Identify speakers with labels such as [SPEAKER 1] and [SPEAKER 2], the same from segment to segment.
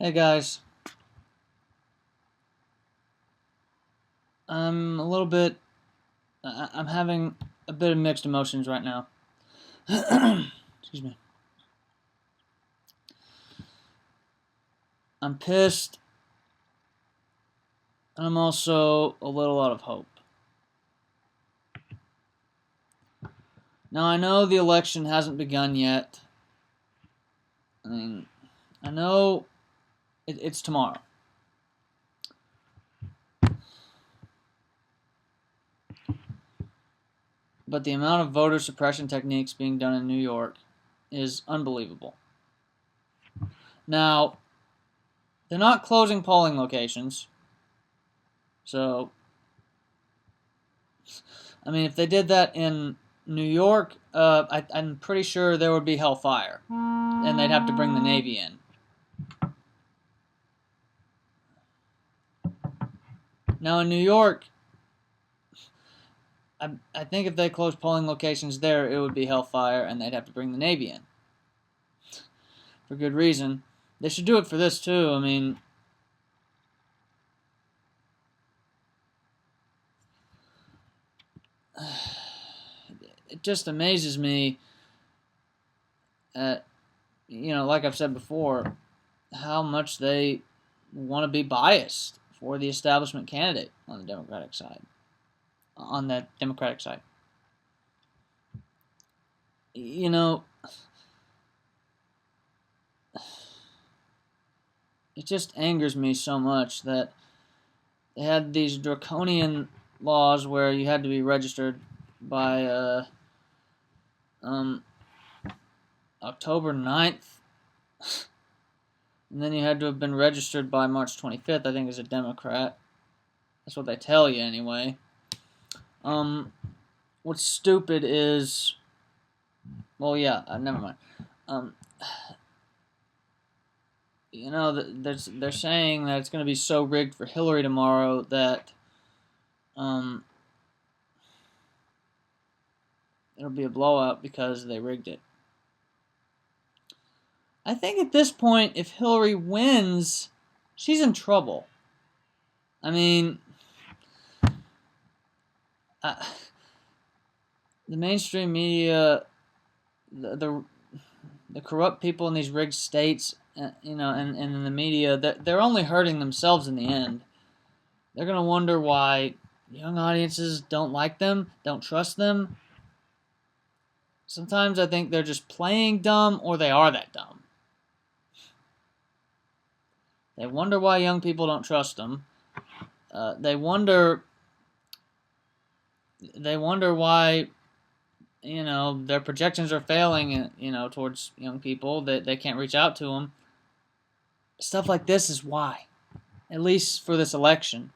[SPEAKER 1] Hey guys, I'm a little bit, I'm having a bit of mixed emotions right now. Excuse me. I'm pissed, and I'm also a little out of hope. Now I know the election hasn't begun yet. I mean, I know it's tomorrow. But the amount of voter suppression techniques being done in New York is unbelievable. Now, they're not closing polling locations. So, I mean, if they did that in New York, I'm pretty sure there would be hellfire. And they'd have to bring the Navy in. Now, in New York, I think if they closed polling locations there, it would be hellfire, and they'd have to bring the Navy in. For good reason. They should do it for this, too. I mean, it just amazes me at, like I've said before, how much they want to be biased for the establishment candidate on the Democratic side. On that Democratic side. You know, it just angers me so much that they had these draconian laws where you had to be registered by October 9th. And then you had to have been registered by March 25th, I think, as a Democrat. That's what they tell you anyway. What's stupid is... Well, yeah, never mind. They're saying that it's going to be so rigged for Hillary tomorrow that it'll be a blowout because they rigged it. I think at this point, if Hillary wins, she's in trouble. I mean, the mainstream media, the corrupt people in these rigged states, and in the media, they're only hurting themselves in the end. They're going to wonder why young audiences don't like them, don't trust them. Sometimes I think they're just playing dumb, or they are that dumb. They wonder why young people don't trust them. They wonder why, their projections are failing, towards young people, that they can't reach out to them. Stuff like this is why, at least for this election.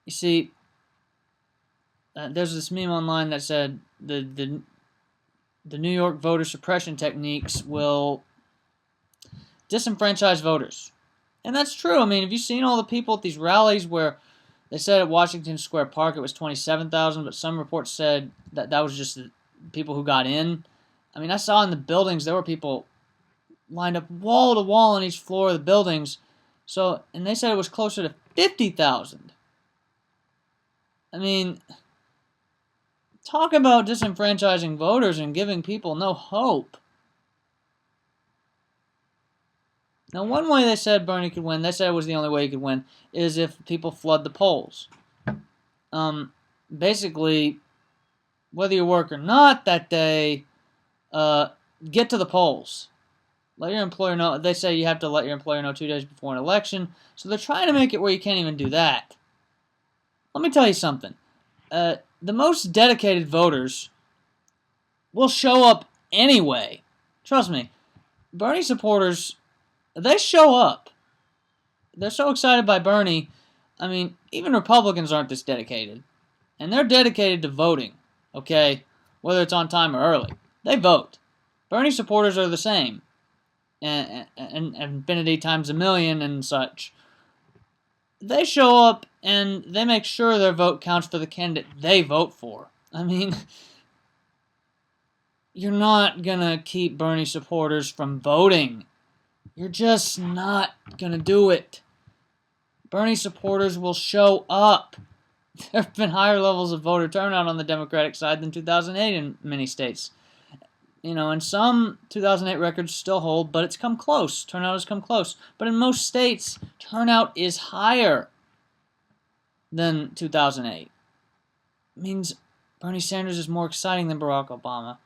[SPEAKER 1] You see, there's this meme online that said the New York voter suppression techniques will disenfranchise voters. And that's true. I mean, have you seen all the people at these rallies where they said at Washington Square Park it was 27,000, but some reports said that was just the people who got in? I mean, I saw in the buildings there were people lined up wall to wall on each floor of the buildings. And they said it was closer to 50,000. I mean, talk about disenfranchising voters and giving people no hope. Now, one way they said Bernie could win, they said it was the only way he could win, is if people flood the polls. Basically, whether you work or not that day, get to the polls. Let your employer know. They say you have to let your employer know 2 days before an election, so they're trying to make it where you can't even do that. Let me tell you something. The most dedicated voters will show up anyway. Trust me. Bernie supporters, they show up. They're so excited by Bernie. I mean, even Republicans aren't this dedicated. And they're dedicated to voting, okay? Whether it's on time or early. They vote. Bernie supporters are the same. And infinity times a million and such. They show up and they make sure their vote counts for the candidate they vote for. I mean, you're not going to keep Bernie supporters from voting. You're just not going to do it. Bernie supporters will show up. There have been higher levels of voter turnout on the Democratic side than 2008 in many states. And some 2008 records still hold, but it's come close. Turnout has come close. But in most states, turnout is higher than 2008. It means Bernie Sanders is more exciting than Barack Obama.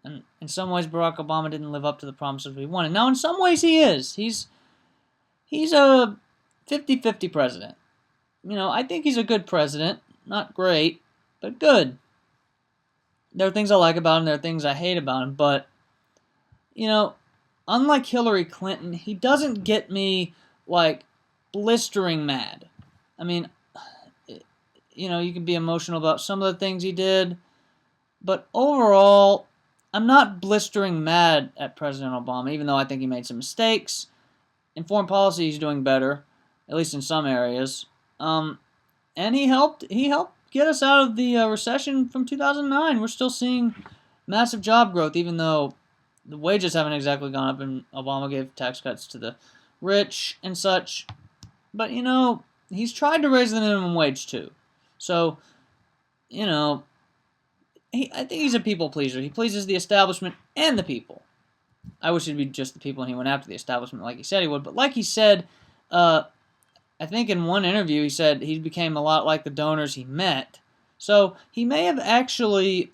[SPEAKER 1] And in some ways, Barack Obama didn't live up to the promises we wanted. Now, in some ways, he is. He's a 50-50 president. I think he's a good president. Not great, but good. There are things I like about him. There are things I hate about him. But, unlike Hillary Clinton, he doesn't get me, blistering mad. You can be emotional about some of the things he did. But overall, I'm not blistering mad at President Obama, even though I think he made some mistakes. In foreign policy, he's doing better, at least in some areas. And he helped get us out of the recession from 2009. We're still seeing massive job growth, even though the wages haven't exactly gone up, and Obama gave tax cuts to the rich and such. But, he's tried to raise the minimum wage, too. So, I think he's a people pleaser. He pleases the establishment and the people. I wish it'd be just the people and he went after the establishment like he said he would. But like he said, I think in one interview he said he became a lot like the donors he met. So he may have actually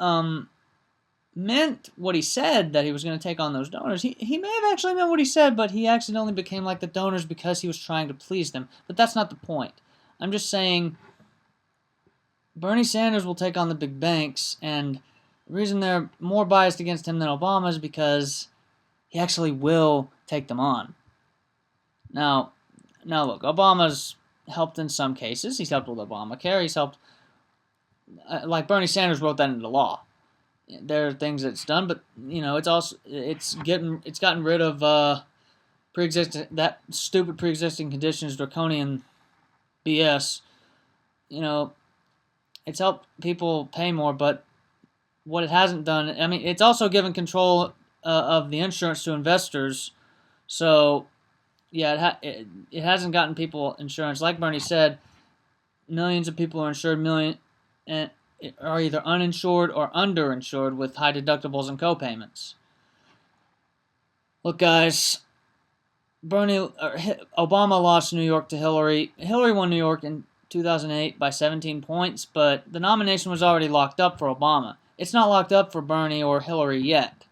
[SPEAKER 1] meant what he said, that he was going to take on those donors. He may have actually meant what he said, but he accidentally became like the donors because he was trying to please them. But that's not the point. I'm just saying Bernie Sanders will take on the big banks, and the reason they're more biased against him than Obama is because he actually will take them on. Now look, Obama's helped in some cases. He's helped with Obamacare. He's helped, like Bernie Sanders wrote that into law. There are things that's done, but it's gotten rid of that stupid pre-existing conditions, draconian BS. It's helped people pay more, but what it hasn't done, it's also given control of the insurance to investors. So, yeah, it hasn't gotten people insurance. Like Bernie said, millions of people are insured, and are either uninsured or underinsured with high deductibles and co-payments. Look, guys, Obama lost New York to Hillary. Hillary won New York in 2008 by 17 points, but the nomination was already locked up for Obama. It's not locked up for Bernie or Hillary yet.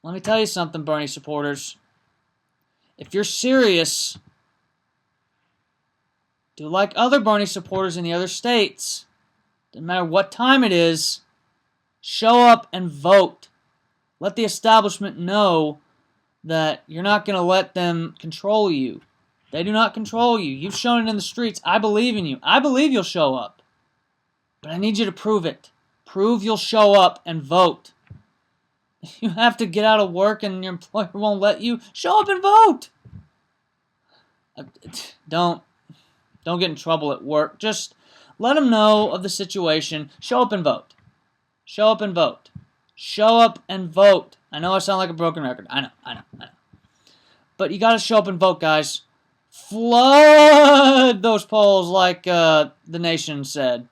[SPEAKER 1] Let me tell you something, Bernie supporters. If you're serious, do like other Bernie supporters in the other states. Doesn't matter what time it is, show up and vote. Let the establishment know that you're not going to let them control you. They do not control you. You've shown it in the streets. I believe in you. I believe you'll show up. But I need you to prove it. Prove you'll show up and vote. If you have to get out of work and your employer won't let you, show up and vote. Don't get in trouble at work. Just let them know of the situation. Show up and vote. Show up and vote. Show up and vote. I know I sound like a broken record. I know. But you got to show up and vote, guys. Flood those polls like The Nation said.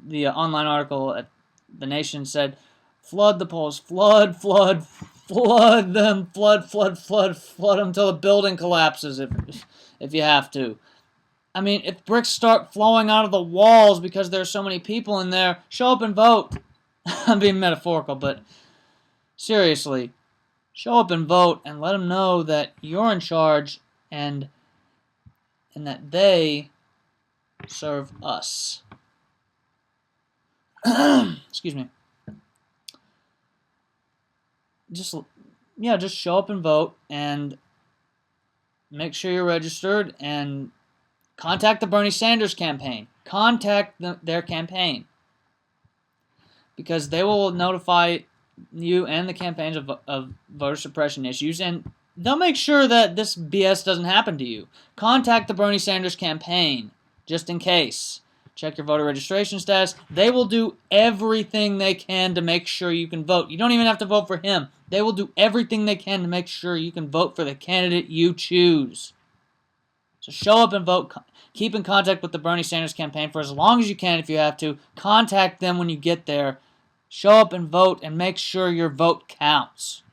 [SPEAKER 1] The online article at The Nation said, flood the polls. Flood them. Flood them till the building collapses if you have to. If bricks start flowing out of the walls because there's so many people in there, show up and vote. I'm being metaphorical, but seriously, show up and vote and let them know that you're in charge and that they serve us. Excuse me. Just show up and vote and make sure you're registered and contact the Bernie Sanders campaign. Contact their campaign. Because they will notify you and the campaigns of voter suppression issues, and they'll make sure that this BS doesn't happen to you. Contact the Bernie Sanders campaign, just in case. check your voter registration status. They will do everything they can to make sure you can vote. You don't even have to vote for him. They will do everything they can to make sure you can vote for the candidate you choose. So show up and vote. Keep in contact with the Bernie Sanders campaign for as long as you can if you have to. Contact them when you get there. Show up and vote and make sure your vote counts.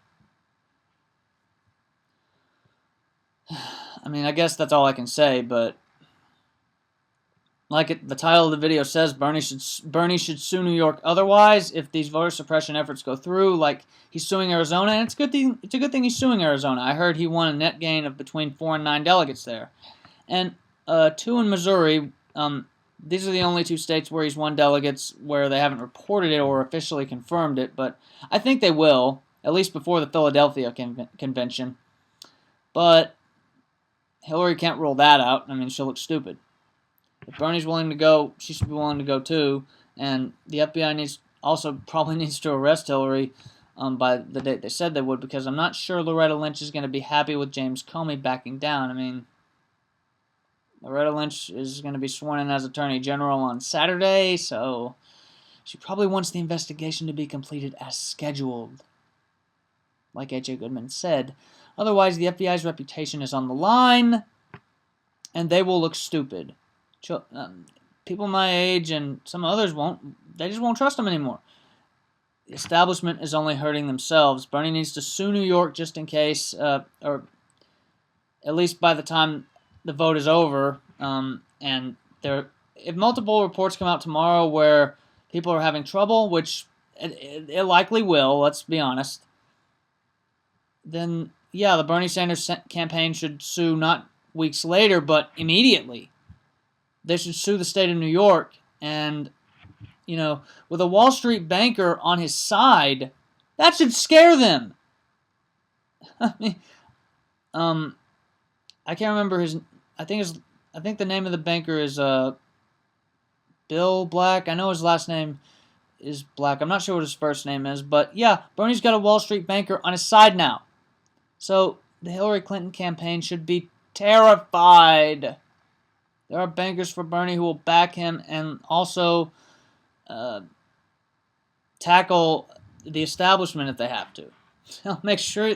[SPEAKER 1] I mean, I guess that's all I can say, but like the title of the video says, Bernie should sue New York otherwise if these voter suppression efforts go through. Like he's suing Arizona, and it's a good thing he's suing Arizona. I heard he won a net gain of between 4 and 9 delegates there, and 2 in Missouri. These are the only 2 states where he's won delegates where they haven't reported it or officially confirmed it, but I think they will, at least before the Philadelphia convention. But Hillary can't rule that out. I mean, she'll look stupid. If Bernie's willing to go, she should be willing to go too. And the FBI probably needs to arrest Hillary by the date they said they would, because I'm not sure Loretta Lynch is going to be happy with James Comey backing down. I mean, Loretta Lynch is going to be sworn in as Attorney General on Saturday, so she probably wants the investigation to be completed as scheduled, like H.A. Goodman said. Otherwise, the FBI's reputation is on the line, and they will look stupid. People my age and some others they just won't trust them anymore. The establishment is only hurting themselves. Bernie needs to sue New York just in case, or at least by the time the vote is over. And if multiple reports come out tomorrow where people are having trouble, which it likely will, let's be honest, then yeah, the Bernie Sanders campaign should sue not weeks later, but immediately. They should sue the state of New York, and, with a Wall Street banker on his side, that should scare them. I mean, I can't remember I think the name of the banker is Bill Black. I know his last name is Black. I'm not sure what his first name is, but yeah, Bernie's got a Wall Street banker on his side now. So the Hillary Clinton campaign should be terrified. There are bankers for Bernie who will back him and also tackle the establishment if they have to. They'll make sure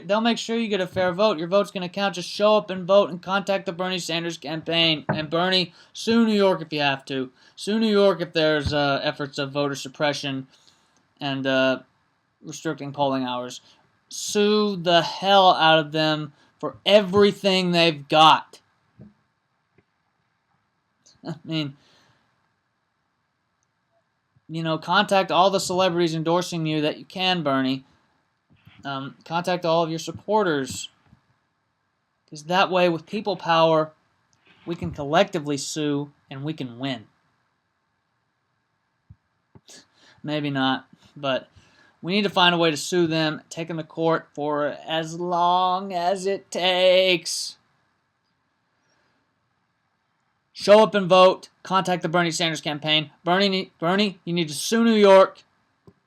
[SPEAKER 1] you get a fair vote. Your vote's going to count. Just show up and vote and contact the Bernie Sanders campaign. And Bernie, sue New York if you have to. Sue New York if there's efforts of voter suppression and restricting polling hours. Sue the hell out of them for everything they've got. I mean, contact all the celebrities endorsing you that you can, Bernie. Contact all of your supporters. Because that way, with people power, we can collectively sue and we can win. Maybe not, but we need to find a way to sue them, take them to court for as long as it takes. Show up and vote. Contact the Bernie Sanders campaign. Bernie, you need to sue New York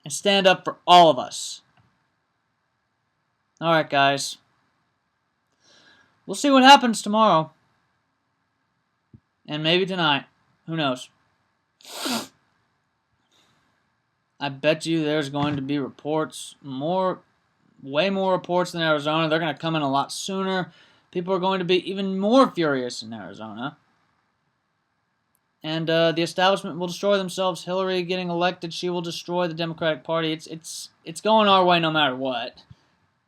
[SPEAKER 1] and stand up for all of us. All right, guys. We'll see what happens tomorrow. And maybe tonight. Who knows? I bet you there's going to be reports, way more reports than Arizona. They're going to come in a lot sooner. People are going to be even more furious in Arizona. And the establishment will destroy themselves. Hillary getting elected, she will destroy the Democratic Party. It's going our way no matter what.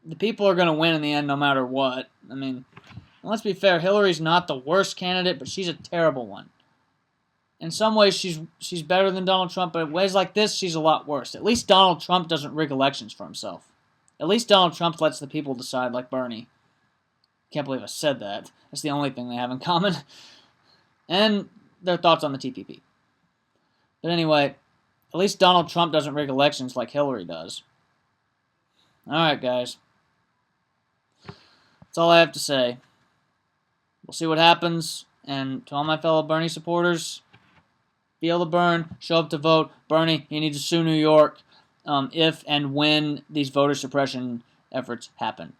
[SPEAKER 1] The people are going to win in the end no matter what. I mean, let's be fair. Hillary's not the worst candidate, but she's a terrible one. In some ways, she's better than Donald Trump, but in ways like this, she's a lot worse. At least Donald Trump doesn't rig elections for himself. At least Donald Trump lets the people decide, like Bernie. Can't believe I said that. That's the only thing they have in common. And their thoughts on the TPP. But anyway, at least Donald Trump doesn't rig elections like Hillary does. Alright, guys. That's all I have to say. We'll see what happens. And to all my fellow Bernie supporters, feel the burn, show up to vote. Bernie, you need to sue New York if and when these voter suppression efforts happen.